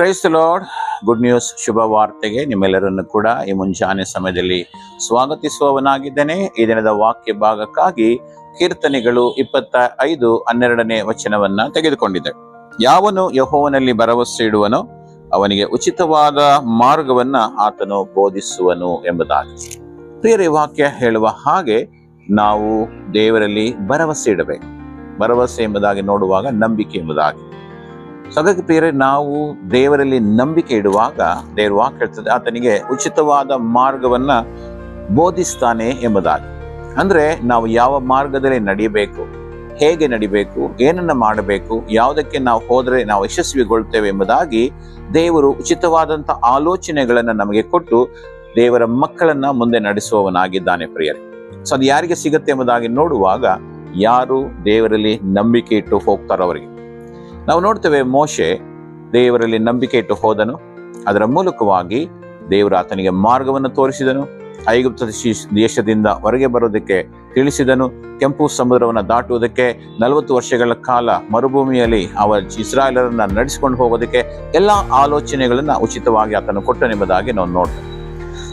Price the lord. Good news, ಶುಭ ವಾರ್ತೆಗೆ ನಿಮ್ಮೆಲ್ಲರನ್ನು ಕೂಡ ಈ ಮುಂಜಾನೆ ಸಮಯದಲ್ಲಿ ಸ್ವಾಗತಿಸುವವನಾಗಿದ್ದೇನೆ. ಈ ದಿನದ ವಾಕ್ಯ ಭಾಗಕ್ಕಾಗಿ ಕೀರ್ತನೆಗಳು 25:12 ವಚನವನ್ನ ತೆಗೆದುಕೊಂಡಿದೆ. ಯಾವನು ಯೆಹೋವನಲ್ಲಿ ಭರವಸೆ ಇಡುವನೋ ಅವನಿಗೆ ಉಚಿತವಾದ ಮಾರ್ಗವನ್ನ ಆತನು ಬೋಧಿಸುವನು ಎಂಬುದಾಗಿ. ಪ್ರಿಯರೇ, ವಾಕ್ಯ ಹೇಳುವ ಹಾಗೆ ನಾವು ದೇವರಲ್ಲಿ ಭರವಸೆ ಇಡಬೇಕು. ಭರವಸೆ ಎಂಬುದಾಗಿ ನೋಡುವಾಗ ನಂಬಿಕೆ ಎಂಬುದಾಗಿ. ಹಾಗಾಗಿ ಪ್ರಿಯರೇ, ನಾವು ದೇವರಲ್ಲಿ ನಂಬಿಕೆ ಇಡುವಾಗ ದೇವರ ವಾಕ್ಯ ಹೇಳ್ತದೆ ಆತನಿಗೆ ಉಚಿತವಾದ ಮಾರ್ಗವನ್ನ ಬೋಧಿಸ್ತಾನೆ ಎಂಬುದಾಗಿ. ಅಂದ್ರೆ ನಾವು ಯಾವ ಮಾರ್ಗದಲ್ಲಿ ನಡಿಬೇಕು, ಹೇಗೆ ನಡಿಬೇಕು, ಏನನ್ನ ಮಾಡಬೇಕು, ಯಾವುದಕ್ಕೆ ನಾವು ಹೋದರೆ ನಾವು ಯಶಸ್ವಿಗೊಳ್ತೇವೆ ಎಂಬುದಾಗಿ ದೇವರು ಉಚಿತವಾದಂಥ ಆಲೋಚನೆಗಳನ್ನು ನಮಗೆ ಕೊಟ್ಟು ದೇವರ ಮಕ್ಕಳನ್ನ ಮುಂದೆ ನಡೆಸುವವನಾಗಿದ್ದಾನೆ ಪ್ರಿಯರೇ. ಸೊ ಅದು ಯಾರಿಗೆ ಸಿಗುತ್ತೆ ಎಂಬುದಾಗಿ ನೋಡುವಾಗ ಯಾರು ದೇವರಲ್ಲಿ ನಂಬಿಕೆ ಇಟ್ಟು ಹೋಗ್ತಾರೋ ಅವರಿಗೆ. ನಾವು ನೋಡ್ತೇವೆ, ಮೋಶೆ ದೇವರಲ್ಲಿ ನಂಬಿಕೆ ಇಟ್ಟು ಹೋದನು. ಅದರ ಮೂಲಕವಾಗಿ ದೇವರು ಆತನಿಗೆ ಮಾರ್ಗವನ್ನು ತೋರಿಸಿದನು. ಐಗುಪ್ತ ದೇಶದಿಂದ ಹೊರಗೆ ಬರೋದಕ್ಕೆ ತಿಳಿಸಿದನು. ಕೆಂಪು ಸಮುದ್ರವನ್ನು ದಾಟುವುದಕ್ಕೆ 40 ವರ್ಷಗಳ ಕಾಲ ಮರುಭೂಮಿಯಲ್ಲಿ ಇಸ್ರಾಯೇಲರನ್ನ ನಡೆಸಿಕೊಂಡು ಹೋಗೋದಕ್ಕೆ ಎಲ್ಲ ಆಲೋಚನೆಗಳನ್ನ ಉಚಿತವಾಗಿ ಆತನು ಕೊಟ್ಟನೆಂಬುದಾಗಿ ನಾವು ನೋಡ್ತೇವೆ.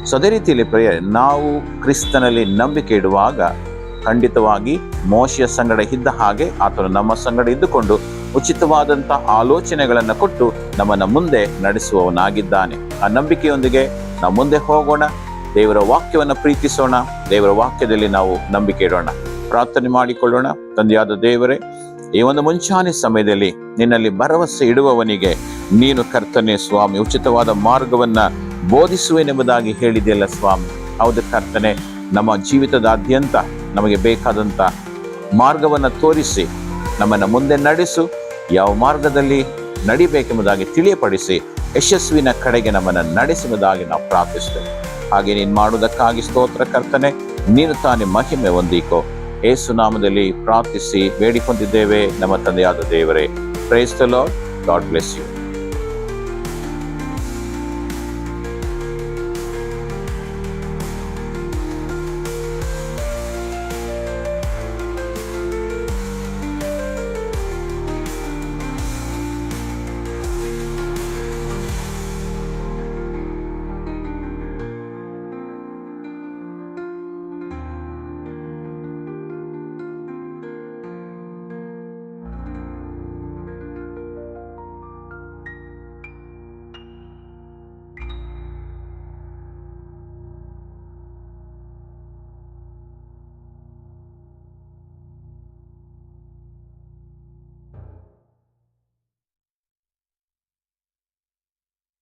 ಸೊ ಅದೇ ರೀತಿಯಲ್ಲಿ ಪ್ರಿಯರೇ, ನಾವು ಕ್ರಿಸ್ತನಲ್ಲಿ ನಂಬಿಕೆ ಇಡುವಾಗ ಖಂಡಿತವಾಗಿ ಮೋಶೆಯ ಸಂಗಡ ಇದ್ದ ಹಾಗೆ ಆತನು ನಮ್ಮ ಸಂಗಡ ಇದ್ದುಕೊಂಡು ಉಚಿತವಾದಂಥ ಆಲೋಚನೆಗಳನ್ನು ಕೊಟ್ಟು ನಮ್ಮನ್ನ ಮುಂದೆ ನಡೆಸುವವನಾಗಿದ್ದಾನೆ. ಆ ನಂಬಿಕೆಯೊಂದಿಗೆ ನಾವು ಮುಂದೆ ಹೋಗೋಣ. ದೇವರ ವಾಕ್ಯವನ್ನು ಪ್ರೀತಿಸೋಣ. ದೇವರ ವಾಕ್ಯದಲ್ಲಿ ನಾವು ನಂಬಿಕೆ ಇಡೋಣ. ಪ್ರಾರ್ಥನೆ ಮಾಡಿಕೊಳ್ಳೋಣ. ತಂದೆಯಾದ ದೇವರೇ, ಈ ಒಂದು ಮುಂಚಾನೆ ಸಮಯದಲ್ಲಿ ನಿನ್ನಲ್ಲಿ ಭರವಸೆ ಇಡುವವನಿಗೆ ನೀನು ಕರ್ತನೆ ಸ್ವಾಮಿ ಉಚಿತವಾದ ಮಾರ್ಗವನ್ನ ಬೋಧಿಸುವೆನೆಂಬುದಾಗಿ ಹೇಳಿದೆಯಲ್ಲ ಸ್ವಾಮಿ. ಹೌದು ಕರ್ತನೆ, ನಮ್ಮ ಜೀವಿತದಾದ್ಯಂತ ನಮಗೆ ಬೇಕಾದಂಥ ಮಾರ್ಗವನ್ನು ತೋರಿಸಿ ನಮ್ಮನ್ನು ಮುಂದೆ ನಡೆಸು. ಯಾವ ಮಾರ್ಗದಲ್ಲಿ ನಡಿಬೇಕೆಂಬುದಾಗಿ ತಿಳಿಯಪಡಿಸಿ ಯಶಸ್ವಿನ ಕಡೆಗೆ ನಮ್ಮನ್ನು ನಡೆಸುವುದಾಗಿ ನಾವು ಪ್ರಾರ್ಥಿಸ್ತೇವೆ. ಹಾಗೆ ನೀನು ಮಾಡುವುದಕ್ಕಾಗಿ ಸ್ತೋತ್ರ ಕರ್ತನೆ. ನೀನು ತಾನೇ ಮಹಿಮೆ ಹೊಂದಿಕೋ. ಯೇಸು ನಾಮದಲ್ಲಿ ಪ್ರಾರ್ಥಿಸಿ ಬೇಡಿಕೊಂಡಿದ್ದೇವೆ ನಮ್ಮ ತಂದೆಯಾದ ದೇವರೇ. Praise the Lord. God bless you.